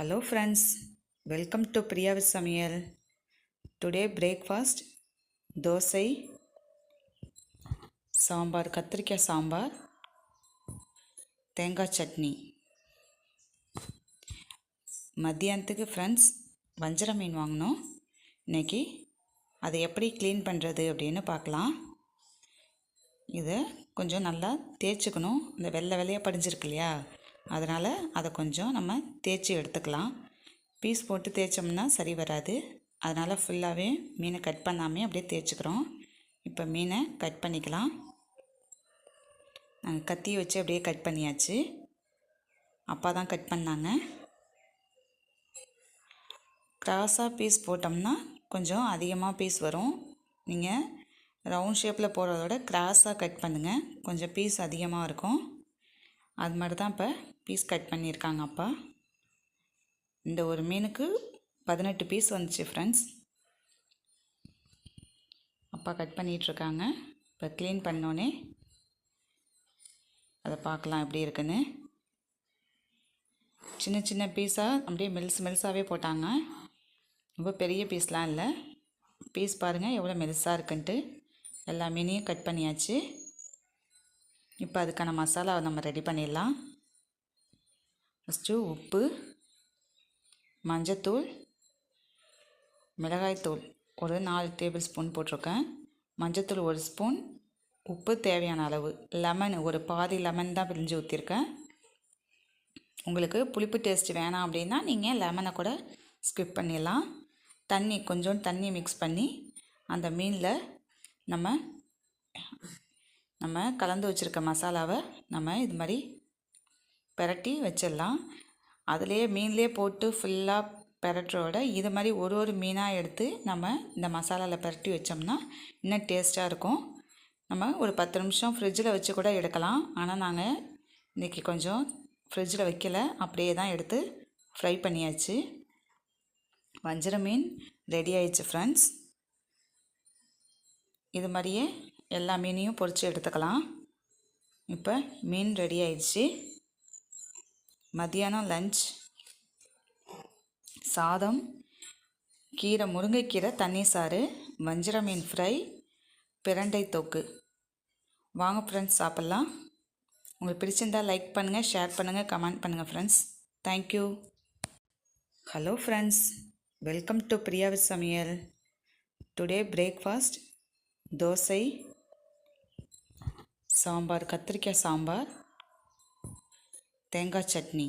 Hello friends, welcome to Priya's Samayal. Today breakfast dosa, sambar, கத்திரிக்காய் சாம்பார், தேங்காய் சட்னி. மத்தியானத்துக்கு ஃப்ரெண்ட்ஸ் வஞ்சர மீன் வாங்கினோம். இன்றைக்கி அதை எப்படி க்ளீன் பண்ணுறது அப்படின்னு பார்க்கலாம். இதை கொஞ்சம் நல்லா தேய்ச்சிக்கணும். இந்த வெள்ளை வெள்ளையாக படிஞ்சிருக்கு இல்லையா, அதனால் அதை கொஞ்சம் நம்ம தேய்ச்சி எடுத்துக்கலாம். பீஸ் போட்டு தேய்ச்சோம்னா சரி வராது. அதனால் ஃபுல்லாகவே மீனை கட் பண்ணாமே அப்படியே தேய்ச்சிக்கிறோம். இப்போ மீனை கட் பண்ணிக்கலாம். நாங்கள் கத்தி வச்சு அப்படியே கட் பண்ணியாச்சு. அப்பா தான் கட் பண்ணாங்க. கிராஸாக பீஸ் போட்டோம்னா கொஞ்சம் அதிகமாக பீஸ் வரும். நீங்கள் ரவுண்ட் ஷேப்பில் போடுறதோட கிராஸாக கட் பண்ணுங்கள், கொஞ்சம் பீஸ் அதிகமாக இருக்கும். அது மாதிரி தான் இப்போ பீஸ் கட் பண்ணியிருக்காங்க அப்பா. இந்த ஒரு மீனுக்கு 18 பீஸ் வந்துச்சு ஃப்ரெண்ட்ஸ். அப்பா கட் பண்ணிகிட்ருக்காங்க. இப்போ க்ளீன் பண்ணோன்னே அதை பார்க்கலாம் எப்படி இருக்குன்னு. சின்ன சின்ன பீஸாக அப்படியே மெல்ஸாகவே போட்டாங்க. ரொம்ப பெரிய பீஸ்லாம் இல்லை. பீஸ் பாருங்கள் எவ்வளோ மெல்ஸாக இருக்குன்ட்டு. எல்லா மீனையும் கட் பண்ணியாச்சு. இப்போ அதுக்கான மசாலாவை நம்ம ரெடி பண்ணிடலாம். ஃபஸ்ட்டு உப்பு, மஞ்சத்தூள், மிளகாய்த்தூள் ஒரு 4 டேபிள் ஸ்பூன் போட்டிருக்கேன். மஞ்சத்தூள் 1 ஸ்பூன், உப்பு தேவையான அளவு, லெமன் ஒரு பாதி லெமன் தான் பிரிஞ்சு ஊற்றிருக்கேன். உங்களுக்கு புளிப்பு டேஸ்ட் வேணாம் அப்படின்னா நீங்கள் லெமனை கூட ஸ்கிப் பண்ணிடலாம். தண்ணி கொஞ்சம் தண்ணி மிக்ஸ் பண்ணி அந்த மீனில் நம்ம கலந்து வச்சுருக்க மசாலாவை நம்ம இது மாதிரி பெரட்டி வச்சிடலாம். அதிலே மீன்லேயே போட்டு ஃபுல்லாக பெரட்டுறோட இது மாதிரி ஒரு மீனாக எடுத்து நம்ம இந்த மசாலாவில் பெரட்டி வச்சோம்னா இன்னும் டேஸ்ட்டாக இருக்கும். நம்ம ஒரு 10 நிமிஷம் ஃப்ரிட்ஜில் வச்சு கூட எடுக்கலாம். ஆனால் நாங்கள் இன்றைக்கி கொஞ்சம் ஃப்ரிட்ஜில் வைக்கலை, அப்படியே தான் எடுத்து ஃப்ரை பண்ணியாச்சு. வஞ்சர மீன் ரெடி ஆயிடுச்சு ஃப்ரெண்ட்ஸ். இது மாதிரியே எல்லா மீனையும் பொரித்து எடுத்துக்கலாம். இப்போ மீன் ரெடி ஆயிடுச்சு. மதியானம் லஞ்ச் சாதம், கீரை, முருங்கைக்கீரை தண்ணி சாறு, வஞ்சர மீன் ஃப்ரை, பிரண்டை தொக்கு. வாங்க ஃப்ரெண்ட்ஸ் சாப்பிட்லாம். உங்களுக்கு பிடிச்சிருந்தால் லைக் பண்ணுங்கள், ஷேர் பண்ணுங்கள், கமெண்ட் பண்ணுங்கள் friends. Thank you. Hello friends, welcome to பிரியாவிஸ் சமையல். டுடே பிரேக்ஃபாஸ்ட் தோசை, சாம்பார், கத்திரிக்காய் சாம்பார், தேங்காய் சட்னி.